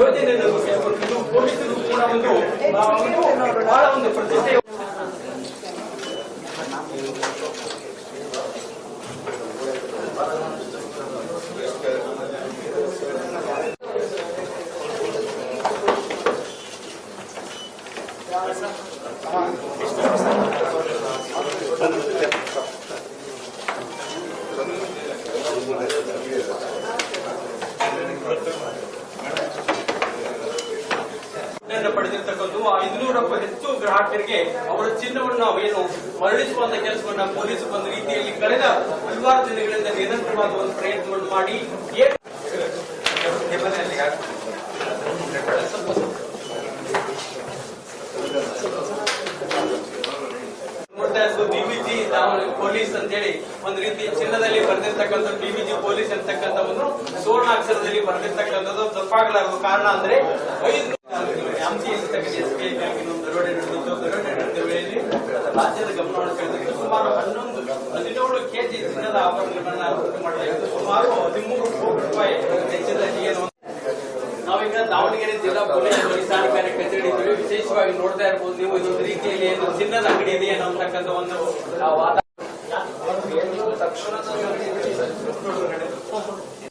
ಯೋಜನೆಯನ್ನು ರೂಪಿಸಿಕೊಟ್ಟಿದ್ದು ಪೊಲೀಸರು ಕೂಡ ಬಹಳ ಒಂದು ಪ್ರತಿಷ್ಠೆ. ಪಡೆದಿರ್ತಕ್ಕಂಥ 500ಕ್ಕೂ ಹೆಚ್ಚು ಗ್ರಾಹಕರಿಗೆ ಅವರ ಚಿನ್ನವನ್ನು ಏನು ಮರಳಿಸುವಂತ ಕೆಲಸವನ್ನ ಪೊಲೀಸರು ಒಂದು ರೀತಿಯಲ್ಲಿ ಕಳೆದ ಹಲವಾರು ದಿನಗಳಿಂದ ನಿರಂತರವಾದ ಒಂದು ಪ್ರಯತ್ನವನ್ನು ಮಾಡಿ ಡಿವಿಜಿ ಪೊಲೀಸ್ ಅಂತೇಳಿ ಒಂದು ರೀತಿ ಚಿನ್ನದಲ್ಲಿ ಬರೆದಿರ್ತಕ್ಕಂಥ ಡಿವಿಜಿ ಪೊಲೀಸ್ ಅಂತಕ್ಕಂಥ ಒಂದು ಸುವರ್ಣಾಕ್ಷರದಲ್ಲಿ ಬರೆದಿರ್ತಕ್ಕಂಥದ್ದು ತಪ್ಪಾಗಲಾರದು. ಕಾರಣ ಅಂದ್ರೆ ದರೋಡೆ ನಡೆದ ವೇಳೆಯಲ್ಲಿ ರಾಜ್ಯದ ಗಮನವನ್ನು ಸೆಳೆದಿದ್ದು ಸುಮಾರು 17 ಕೆಜಿ ಚಿನ್ನದ ಆಭರಣಗಳನ್ನ ವೃತ್ತಿ ಮಾಡಲಾಗಿದ್ದು ಸುಮಾರು 13 ಕೋಟಿ ರೂಪಾಯಿ ವೆಚ್ಚದ ಏನು. ನಾವೀಗ ದಾವಣಗೆರೆ ಜಿಲ್ಲಾ ಪೊಲೀಸ್ ವರಿಷ್ಠಾಧಿಕಾರಿ ಕಚೇರಿ ಇದ್ದೀವಿ. ವಿಶೇಷವಾಗಿ ನೋಡ್ತಾ ಇರಬಹುದು ನೀವು, ಇದೊಂದು ರೀತಿಯಲ್ಲಿ ಏನು ಚಿನ್ನದ ಅಂಗಡಿ ಇದೆ ಅನ್ನೋ ಅಂತಕ್ಕಂಥ ಒಂದು ವಾತಾವರಣ ತಕ್ಷಣ